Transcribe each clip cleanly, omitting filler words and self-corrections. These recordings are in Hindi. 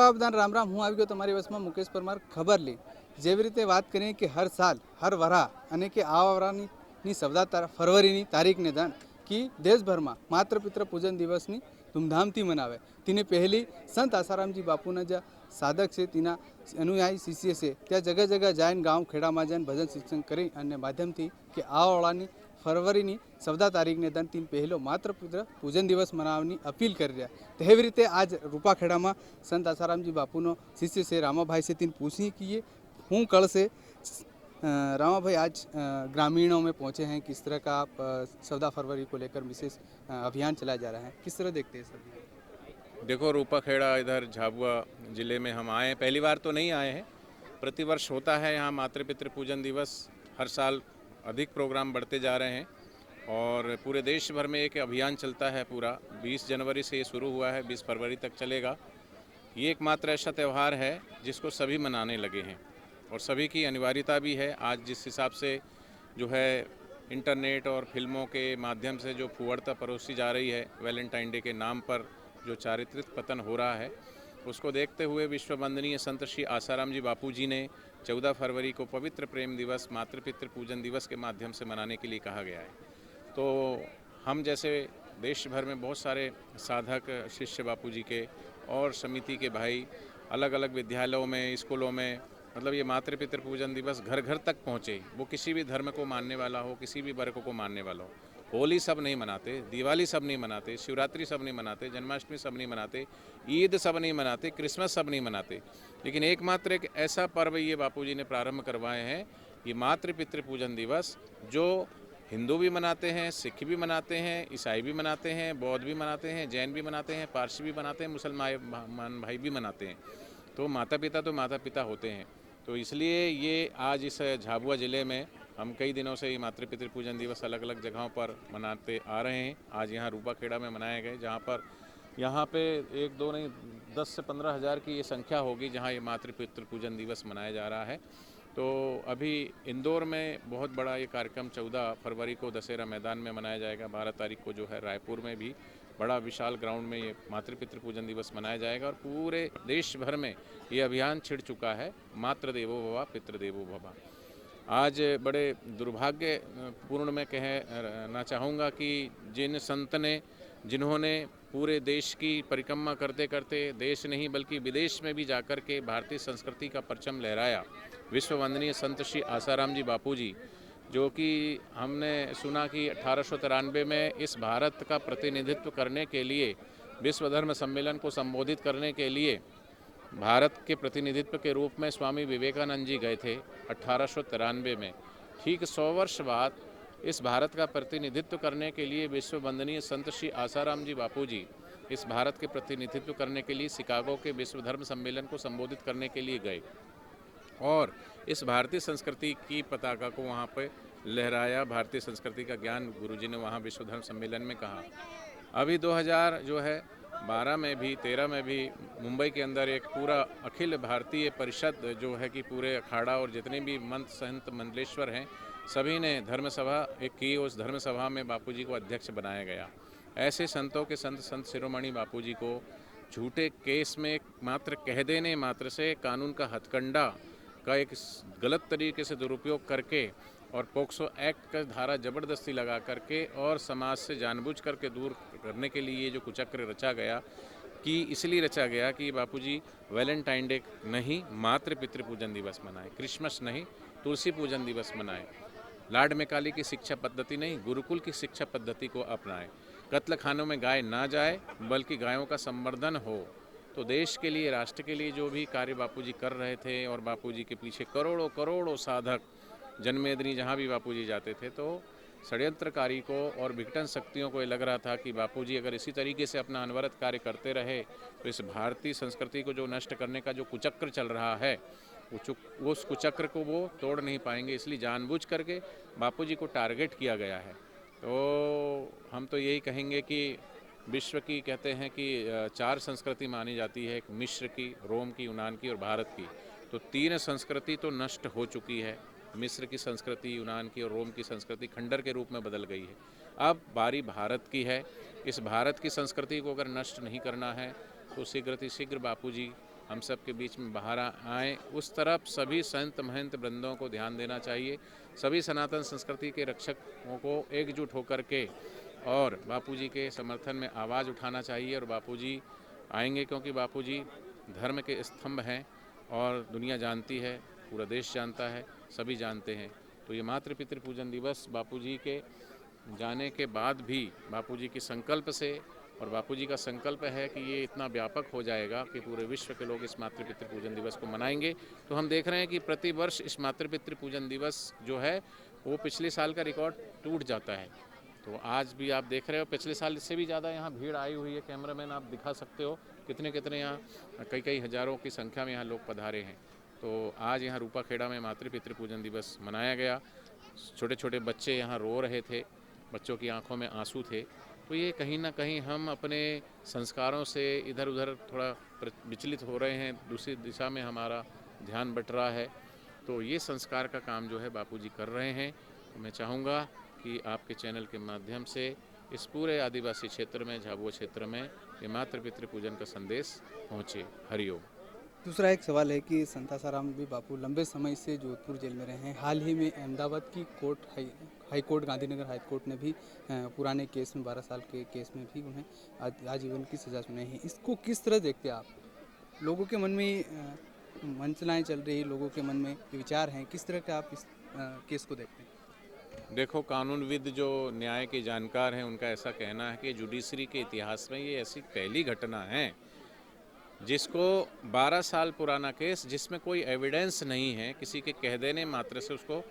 જવાબ બધાને રામ રામ. હું આવી ગયો તમારી બસમાં મુકેશ પરમાર. ખબર લી જેવી રીતે વાત કરીએ કે હર સાલ હર વરહ અને કે આ વરાની 14 ફરવરીની તારીખને ધન कि देशभर में मातृ पितृ पूजन दिवस की धूमधाम थी मनावे. तीने पहली संत आसाराम जी बापूना जो साधक से तीना अनुयायी शिष्य से त्या जगह जगह जाए गाँव खेड़ा में जाए भजन शिक्षण करी माध्यम थी कि आवाळानी फरवरी 14 तारीख ने दिन तीन पहलो मातृ पितृ पूजन दिवस मनावनी अपील कर रहा. तेवी रीते आज रूपाखेड़ा में संत आसाराम जी बापूनो शिष्य से रामाभाई से तीन पूछी किए हूँ कल से रामा भाई आज ग्रामीणों में पहुंचे हैं. किस तरह का आप 14 फरवरी को लेकर विशेष अभियान चलाया जा रहा है, किस तरह देखते हैं सर? देखो, रूपाखेड़ा इधर झाबुआ ज़िले में हम आए हैं, पहली बार तो नहीं आए हैं. प्रतिवर्ष होता है यहाँ मातृ पितृ पूजन दिवस. हर साल अधिक प्रोग्राम बढ़ते जा रहे हैं और पूरे देश भर में एक अभियान चलता है. पूरा 20 जनवरी से ये शुरू हुआ है, 20 फरवरी तक चलेगा. ये एकमात्र ऐसा त्यौहार है जिसको सभी मनाने लगे हैं और सभी की अनिवार्यता भी है. आज जिस हिसाब से जो है इंटरनेट और फिल्मों के माध्यम से जो फुहड़ता परोसी जा रही है, वैलेंटाइन डे के नाम पर जो चारित्रिक पतन हो रहा है, उसको देखते हुए विश्व वंदनीय संत श्री आसाराम जी बापू जी ने 14 फरवरी को पवित्र प्रेम दिवस मातृ पितृ पूजन दिवस के माध्यम से मनाने के लिए कहा गया है. तो हम जैसे देश भर में बहुत सारे साधक शिष्य बापू जी के और समिति के भाई अलग अलग विद्यालयों में, स्कूलों में, मतलब ये मातृ पितृ पूजन दिवस घर घर तक पहुँचे. वो किसी भी धर्म को मानने वाला हो, किसी भी वर्ग को मानने वाला हो. होली सब नहीं मनाते, दिवाली सब नहीं मनाते, शिवरात्रि सब नहीं मनाते, जन्माष्टमी सब नहीं मनाते, ईद सब नहीं मनाते, क्रिसमस सब नहीं मनाते, लेकिन एकमात्र एक ऐसा पर्व ये बापूजी ने प्रारंभ करवाए हैं, ये मातृ पितृ पूजन दिवस, जो हिंदू भी मनाते हैं, सिख भी मनाते हैं, ईसाई भी मनाते हैं, बौद्ध भी मनाते हैं, जैन भी मनाते हैं, पारसी भी मनाते हैं, मुसलमान भाई भी मनाते हैं. तो माता पिता होते हैं. तो इसलिए ये आज इस झाबुआ ज़िले में हम कई दिनों से ये मातृ पितृ पूजन दिवस अलग अलग जगहों पर मनाते आ रहे हैं. आज यहाँ रूपाखेड़ा में मनाए गए, जहाँ पर यहाँ पे 1 2 नहीं 10 से 15 हज़ार की ये संख्या होगी जहाँ ये मातृ पितृ पूजन दिवस मनाया जा रहा है. तो अभी इंदौर में बहुत बड़ा ये कार्यक्रम 14 फरवरी को दशहरा मैदान में मनाया जाएगा. 12 तारीख को जो है रायपुर में भी बड़ा विशाल ग्राउंड में ये मातृ पितृ पूजन दिवस मनाया जाएगा. और पूरे देश भर में ये अभियान छिड़ चुका है, मातृ देवो भव पितृ देवो भव. आज बड़े दुर्भाग्यपूर्ण मैं कहना चाहूँगा कि जिन संत ने, जिन्होंने पूरे देश की परिक्रमा करते करते देश नहीं बल्कि विदेश में भी जाकर के भारतीय संस्कृति का परचम लहराया, विश्व वंदनीय संत श्री आसाराम जी बापू जी, जो कि हमने सुना कि 1893 में इस भारत का प्रतिनिधित्व करने के लिए, विश्व धर्म सम्मेलन को संबोधित करने के लिए भारत के प्रतिनिधित्व के रूप में स्वामी विवेकानंद जी गए थे 1893 में. ठीक 100 वर्ष बाद इस भारत का प्रतिनिधित्व करने के लिए विश्व वंदनीय संत श्री आसाराम जी बापू जी इस भारत के प्रतिनिधित्व करने के लिए शिकागो के विश्व धर्म सम्मेलन को संबोधित करने के लिए गए और इस भारतीय संस्कृति की पताका को वहाँ पर लहराया. भारतीय संस्कृति का ज्ञान गुरुजी ने वहाँ विश्व धर्म सम्मेलन में कहा. अभी 2000 जो है 12 में भी 13 में भी मुंबई के अंदर एक पूरा अखिल भारतीय परिषद जो है कि पूरे अखाड़ा और जितने भी मंत्र संत मंडलेश्वर हैं, सभी ने धर्म सभा एक की. उस धर्म सभा में बापूजी को अध्यक्ष बनाया गया. ऐसे संतों के संत शिरोमणि बापूजी को झूठे केस में मात्र कह देने मात्र से कानून का हथकंडा का एक गलत तरीके से दुरुपयोग करके और पोक्सो एक्ट का धारा ज़बरदस्ती लगा करके और समाज से जानबूझ करके दूर करने के लिए ये जो कुचक्र रचा गया, कि इसलिए रचा गया कि बापूजी वैलेंटाइन डे नहीं मातृ पितृ पूजन दिवस मनाए, क्रिसमस नहीं तुलसी पूजन दिवस मनाए, लाड मेकाली की शिक्षा पद्धति नहीं गुरुकुल की शिक्षा पद्धति को अपनाए, कत्ल खानों में गाय ना जाए बल्कि गायों का संवर्धन हो. तो देश के लिए, राष्ट्र के लिए जो भी कार्य बापूजी कर रहे थे और बापूजी के पीछे करोड़ों करोड़ों साधक, जनमेदनी जहाँ भी बापूजी जाते थे, तो षड्यंत्रकारी को और विघटन शक्तियों को ये लग रहा था कि बापूजी अगर इसी तरीके से अपना अनवरत कार्य करते रहे तो इस भारतीय संस्कृति को जो नष्ट करने का जो कुचक्र चल रहा है, उस कुचक्र को वो तोड़ नहीं पाएंगे. इसलिए जानबूझ करके बापूजी को टारगेट किया गया है. तो हम तो यही कहेंगे कि विश्व की कहते हैं कि 4 संस्कृति मानी जाती है, एक मिस्र की, रोम की, यूनान की और भारत की. तो 3 संस्कृति तो नष्ट हो चुकी है. मिस्र की संस्कृति, यूनान की और रोम की संस्कृति खंडर के रूप में बदल गई है. अब बारी भारत की है. इस भारत की संस्कृति को अगर नष्ट नहीं करना है तो शीघ्र बापूजी हम सब के बीच में बाहर आएँ, उस तरफ सभी संत महंत वृंदों को ध्यान देना चाहिए। सभी सनातन संस्कृति के रक्षकों को एकजुट होकर के और बापूजी के समर्थन में आवाज़ उठाना चाहिए। और बापूजी आएंगे, क्योंकि बापूजी धर्म के स्तंभ हैं और दुनिया जानती है, पूरा देश जानता है, सभी जानते हैं। तो ये मातृ-पितृ पूजन दिवस बापूजी के जाने के बाद भी बापूजी की संकल्प से, और बापूजी का संकल्प है कि ये इतना व्यापक हो जाएगा कि पूरे विश्व के लोग इस मातृ-पितृ पूजन दिवस को मनाएंगे। तो हम देख रहे हैं कि प्रति वर्ष इस मातृ-पितृ पूजन दिवस जो है वो पिछले साल का रिकॉर्ड टूट जाता है। तो आज भी आप देख रहे हो, पिछले साल इससे भी ज़्यादा यहाँ भीड़ आई हुई है। कैमरामैन आप दिखा सकते हो कितने कितने यहाँ कई हज़ारों की संख्या में यहाँ लोग पधारे हैं। तो आज यहाँ रूपाखेड़ा में मातृ-पितृ पूजन दिवस मनाया गया। छोटे छोटे बच्चे यहाँ रो रहे थे, बच्चों की आंखों में आंसू थे। तो ये कहीं ना कहीं हम अपने संस्कारों से इधर उधर थोड़ा विचलित हो रहे हैं, दूसरी दिशा में हमारा ध्यान बट रहा है। तो ये संस्कार का काम जो है बापूजी कर रहे हैं। तो मैं चाहूँगा कि आपके चैनल के माध्यम से इस पूरे आदिवासी क्षेत्र में, झाबुआ क्षेत्र में ये मातृ-पितृ पूजन का संदेश पहुँचे। हरिओम। दूसरा एक सवाल है कि संत आसाराम भी बापू लंबे समय से जोधपुर जेल में रहे हैं। हाल ही में अहमदाबाद की high court, Gandhinagar high court ने भी पुराने केस में 12 साल के केस में भी उन्हें आजीवन की सज़ा सुनाई है। इसको किस तरह देखते हैं आप? लोगों के मन में मंचनाएँ चल रही, लोगों के मन में विचार हैं, किस तरह के आप इस केस को देखते हैं? देखो, कानूनविद जो न्याय के जानकार हैं उनका ऐसा कहना है कि जुडिशरी के इतिहास में ये ऐसी पहली घटना है जिसको 12 साल पुराना केस, जिसमें कोई एविडेंस नहीं है, किसी के कह देने मात्र से उसको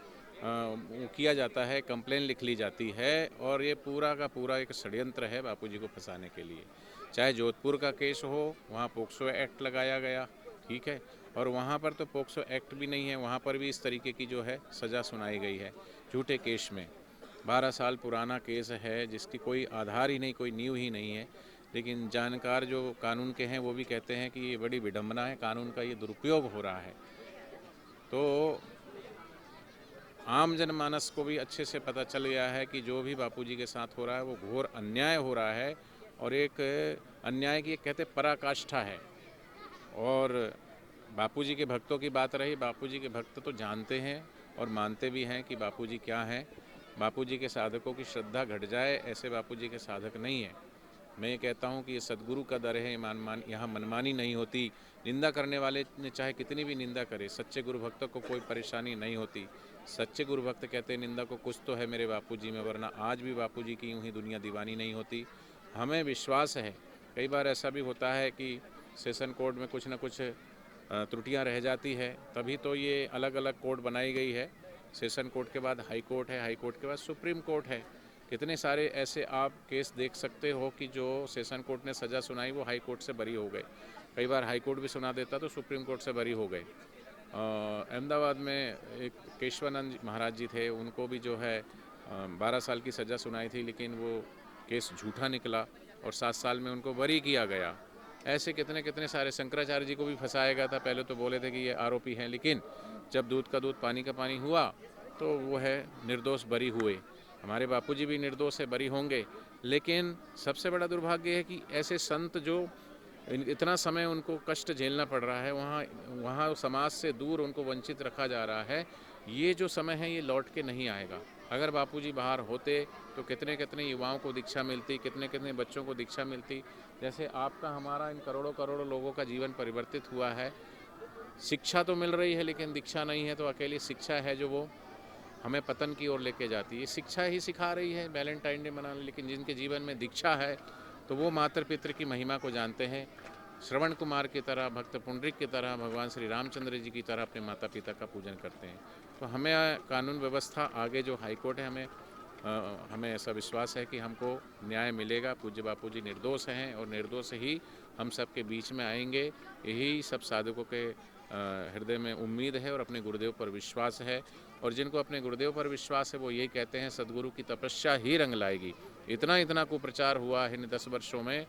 किया जाता है, कंप्लेन लिख ली जाती है। और ये पूरा का पूरा एक षड्यंत्र है बापूजी को फंसाने के लिए। चाहे जोधपुर का केस हो, वहाँ पोक्सो एक्ट लगाया गया, ठीक है, और वहाँ पर तो पोक्सो एक्ट भी नहीं है, वहाँ पर भी इस तरीके की जो है सज़ा सुनाई गई है झूठे केस में। 12 साल पुराना केस है जिसकी कोई आधार ही नहीं, कोई नींव ही नहीं है। लेकिन जानकार जो कानून के हैं वो भी कहते हैं कि ये बड़ी विडंबना है, कानून का ये दुरुपयोग हो रहा है। तो आम जनमानस को भी अच्छे से पता चल गया है कि जो भी बापूजी के साथ हो रहा है वो घोर अन्याय हो रहा है, और एक अन्याय की कहते पराकाष्ठा है। और बापूजी के भक्तों की बात रही, बापूजी के भक्त तो जानते हैं और मानते भी हैं कि बापूजी क्या हैं। बापूजी के साधकों की श्रद्धा घट जाए, ऐसे बापूजी के साधक नहीं है। मैं ये कहता हूँ कि ये सदगुरु का दर है, यहाँ मनमानी नहीं होती। निंदा करने वाले ने चाहे कितनी भी निंदा करे, सच्चे गुरु भक्त को कोई परेशानी नहीं होती। सच्चे गुरु भक्त कहते हैं निंदा को कुछ तो है मेरे बापूजी में, वरना आज भी बापूजी की यूँ ही दुनिया दीवानी नहीं होती। हमें विश्वास है, कई बार ऐसा भी होता है कि सेशन कोर्ट में कुछ न कुछ त्रुटियां रह जाती है, तभी तो ये अलग अलग कोर्ट बनाई गई है। सेशन कोर्ट के बाद हाई कोर्ट है, हाई कोर्ट के बाद सुप्रीम कोर्ट है। कितने सारे ऐसे आप केस देख सकते हो कि जो सेशन कोर्ट ने सज़ा सुनाई वो हाई कोर्ट से बरी हो गए। कई बार हाई कोर्ट भी सुना देता तो सुप्रीम कोर्ट से बरी हो गए। अहमदाबाद में एक केशवानंद महाराज जी थे, उनको भी जो है 12 साल की सज़ा सुनाई थी, लेकिन वो केस झूठा निकला और 7 साल में उनको बरी किया गया। ऐसे कितने कितने सारे, शंकराचार्य जी को भी फंसाया गया था। पहले तो बोले थे कि ये आरोपी हैं, लेकिन जब दूध का दूध पानी का पानी हुआ तो वो है निर्दोष बरी हुए। हमारे बापूजी भी निर्दोष है, बरी होंगे। लेकिन सबसे बड़ा दुर्भाग्य है कि ऐसे संत जो इतना समय उनको कष्ट झेलना पड़ रहा है, वहाँ समाज से दूर उनको वंचित रखा जा रहा है। ये जो समय है ये लौट के नहीं आएगा। अगर बापूजी बाहर होते तो कितने कितने युवाओं को दीक्षा मिलती, कितने कितने बच्चों को दीक्षा मिलती। जैसे आपका हमारा इन करोड़ों करोड़ों लोगों का जीवन परिवर्तित हुआ है। शिक्षा तो मिल रही है लेकिन दीक्षा नहीं है, तो अकेली शिक्षा है जो वो हमें पतन की ओर लेके जाती है। शिक्षा ही सिखा रही है वैलेंटाइन डे मनाने, लेकिन जिनके जीवन में दीक्षा है तो वो मातृ पितृ की महिमा को जानते हैं। श्रवण कुमार की तरह, भक्त पुंडरीक की तरह, भगवान श्री रामचंद्र जी की तरह अपने माता पिता का पूजन करते हैं। तो हमें कानून व्यवस्था आगे जो हाई कोर्ट है, हमें ऐसा विश्वास है कि हमको न्याय मिलेगा। पूज्य बापूजी निर्दोष हैं और निर्दोष ही हम सब के बीच में आएंगे। यही सब साधकों के हृदय में उम्मीद है और अपने गुरुदेव पर विश्वास है। और जिनको अपने गुरुदेव पर विश्वास है वो यही कहते हैं सदगुरु की तपस्या ही रंग लाएगी। इतना कुप्रचार हुआ है इन 10 वर्षों में,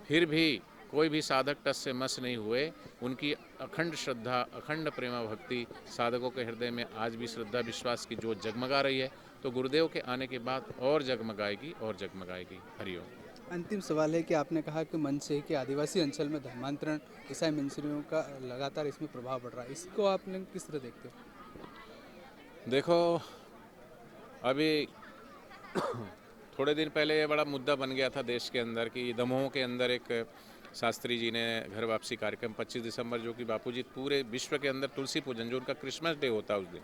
फिर भी कोई भी साधक टस से मस नहीं हुए। उनकी अखंड श्रद्धा, अखंड प्रेमा भक्ति साधकों के हृदय में आज भी श्रद्धा विश्वास की जोत जगमगा रही है। तो गुरुदेव के आने के बाद और जगमगाएगी और जगमगाएगी। हरिओम। अंतिम सवाल है कि आपने कहा कि मंच से कि आदिवासी अंचल में धर्मांतरण ईसाई मिशनरियों का लगातार इसमें प्रभाव पड़ रहा है, इसको आप लोग किस तरह देखते हो? देखो, अभी थोड़े दिन पहले ये बड़ा मुद्दा बन गया था देश के अंदर कि दमोह के अंदर एक शास्त्री जी ने घर वापसी कार्यक्रम 25 दिसंबर, जो कि बापूजी पूरे विश्व के अंदर तुलसी पूजन, जो उनका क्रिसमस डे होता है उस दिन,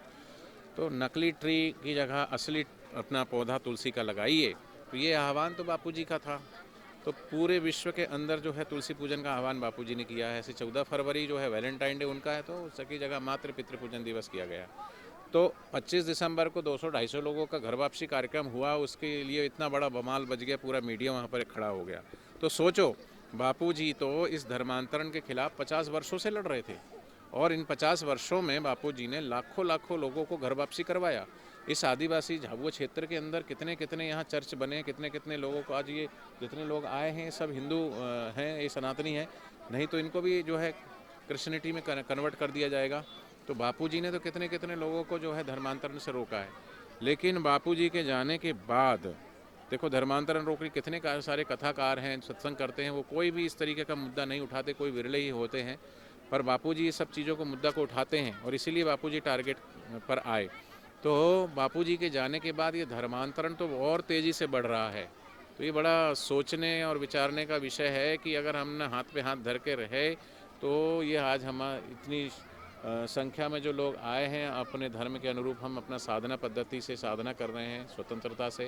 तो नकली ट्री की जगह असली अपना पौधा तुलसी का लगाइए, तो ये आह्वान तो बापूजी का था। तो पूरे विश्व के अंदर जो है तुलसी पूजन का आह्वान बापूजी ने किया है। ऐसे 14 फरवरी जो है वैलेंटाइन डे उनका है, तो उसकी जगह मातृ पितृ पूजन दिवस किया गया। तो 25 दिसंबर को 200-250 लोगों का घर वापसी कार्यक्रम हुआ, उसके लिए इतना बड़ा बवाल बज गया, पूरा मीडिया वहाँ पर खड़ा हो गया। तो सोचो, बापूजी तो इस धर्मांतरण के खिलाफ 50 वर्षों से लड़ रहे थे, और इन 50 वर्षों में बापूजी ने लाखों लाखों लोगों को घर वापसी करवाया। इस आदिवासी झाबुआ क्षेत्र के अंदर कितने कितने यहाँ चर्च बने, कितने कितने लोगों को आज ये जितने लोग आए हैं सब हिंदू हैं, ये सनातनी हैं, नहीं तो इनको भी जो है क्रिश्चियनिटी में कन्वर्ट कर दिया जाएगा। तो बापूजी ने तो कितने कितने लोगों को जो है धर्मांतरण से रोका है। लेकिन बापूजी के जाने के बाद देखो, धर्मांतरण रोकने कितने सारे कथाकार हैं, सत्संग करते हैं, वो कोई भी इस तरीके का मुद्दा नहीं उठाते, कोई विरले ही होते हैं, पर बापूजी ये सब चीज़ों को मुद्दा को उठाते हैं, और इसीलिए बापूजी टारगेट पर आए। तो बापूजी के जाने के बाद ये धर्मांतरण तो और तेज़ी से बढ़ रहा है। तो ये बड़ा सोचने और विचारने का विषय है कि अगर हमने हाथ पे हाथ धर के रहे, तो ये आज हम इतनी संख्या में जो लोग आए हैं अपने धर्म के अनुरूप, हम अपना साधना पद्धति से साधना कर रहे हैं स्वतंत्रता से,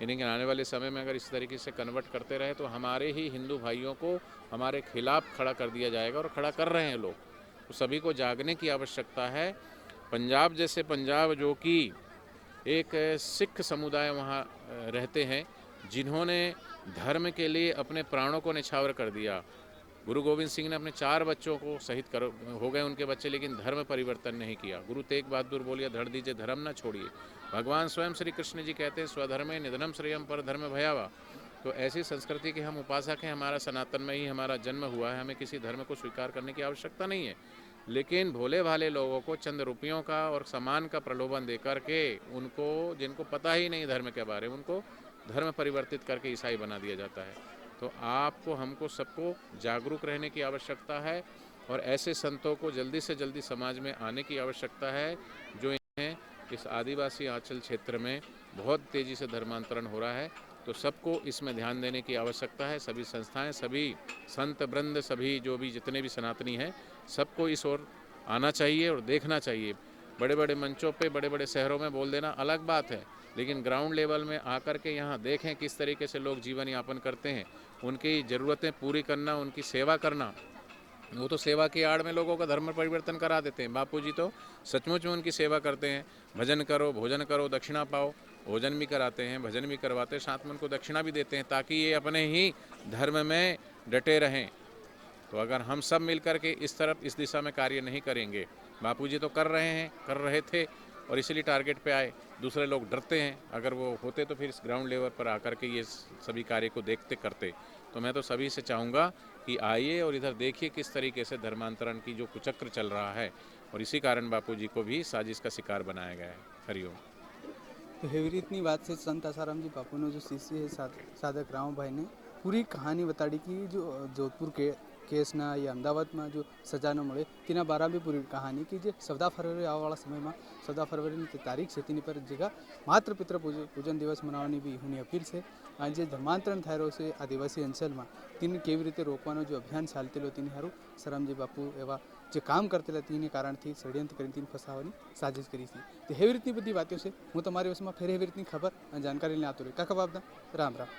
यानी आने वाले समय में अगर इस तरीके से कन्वर्ट करते रहे तो हमारे ही हिंदू भाइयों को हमारे खिलाफ खड़ा कर दिया जाएगा, और खड़ा कर रहे हैं लोग। तो सभी को जागने की आवश्यकता है। पंजाब जैसे पंजाब, जो कि एक सिख समुदाय वहाँ रहते हैं, जिन्होंने धर्म के लिए अपने प्राणों को निछावर कर दिया। गुरु गोविंद सिंह ने अपने 4 बच्चों को शहीद कर हो गए उनके बच्चे, लेकिन धर्म परिवर्तन नहीं किया। गुरु तेग बहादुर बोलिए, धड़ दीजिए धर्म न छोड़िए। भगवान स्वयं श्री कृष्ण जी कहते हैं, स्वधर्मे निधनम श्रेयम पर धर्म भयावा। तो ऐसी संस्कृति के हम उपासक हैं, हमारा सनातन में ही हमारा जन्म हुआ है, हमें किसी धर्म को स्वीकार करने की आवश्यकता नहीं है। लेकिन भोले भाले लोगों को चंद रुपयों का और सामान का प्रलोभन दे करके, उनको जिनको पता ही नहीं धर्म के बारे में, उनको धर्म परिवर्तित करके ईसाई बना दिया जाता है। तो आपको, हमको, सबको जागरूक रहने की आवश्यकता है, और ऐसे संतों को जल्दी से जल्दी समाज में आने की आवश्यकता है, जो इन्हें इस आदिवासी आंचल क्षेत्र में बहुत तेज़ी से धर्मांतरण हो रहा है। तो सबको इसमें ध्यान देने की आवश्यकता है। सभी संस्थाएं, सभी संत वृंद, सभी जो भी जितने भी सनातनी हैं, सबको इस ओर आना चाहिए और देखना चाहिए। बड़े बड़े मंचों पे, बड़े बड़े शहरों में बोल देना अलग बात है, लेकिन ग्राउंड लेवल में आकर के यहाँ देखें किस तरीके से लोग जीवन यापन करते हैं, उनकी ज़रूरतें पूरी करना, उनकी सेवा करना। वो तो सेवा की आड़ में लोगों का धर्म परिवर्तन करा देते हैं। बापूजी तो सचमुच में उनकी सेवा करते हैं। भजन करो, भोजन करो, दक्षिणा पाओ, भोजन भी कराते हैं, भजन भी करवाते हैं, साथ में उनको दक्षिणा भी देते हैं, ताकि ये अपने ही धर्म में डटे रहें। तो अगर हम सब मिलकर के इस तरफ, इस दिशा में कार्य नहीं करेंगे, बापूजी तो कर रहे हैं, कर रहे थे, और इसीलिए टारगेट पे आए। दूसरे लोग डरते हैं, अगर वो होते तो फिर इस ग्राउंड लेवल पर आकर के ये सभी कार्य को देखते करते। तो मैं तो सभी से चाहूँगा कि आइए और इधर देखिए किस तरीके से धर्मांतरण की जो कुचक्र चल रहा है, और इसी कारण बापूजी को भी साजिश का शिकार बनाया गया है। हरिओम। तो एવી રીતની વાત છે સંત આસારામજી બાપુનો जो शिष्य है साधक राम भाई ने पूरी कहानी बताड़ी कि जो जोधपुर के केसना या अमदावादમાં जो સજા ન મળે તેના બારામાં પૂરી કહાની कि જે 14 ફરવરી આવવાવાળા સમયમાં 14 ફરવરીની જે તારીખ છે તેની પર જગા માત્ર પિતૃ પૂજન દિવસ મનાવવાની બી હુની અપીલ છે। અને જે ધર્માંતરણ થઈ રહ્યો છે આદિવાસી અંચલમાં તેને કેવી રીતે રોકવાનો जो અભિયાન ચાલતેલો તેની હારું સરામજી બાપુ એવા જે કામ કરતેલા તેને કારણથી ષડયંત્ર કરીને તેને ફસાવવાની સાजिश કરી છે। તો એવી રીતની બધી વાતો છે। હું તમારી વસમાં ફેર એવી રીતની ખબર અને જાણકારી લઈને આવતો રહ્યો। કાકા બાપદા રામ રામ।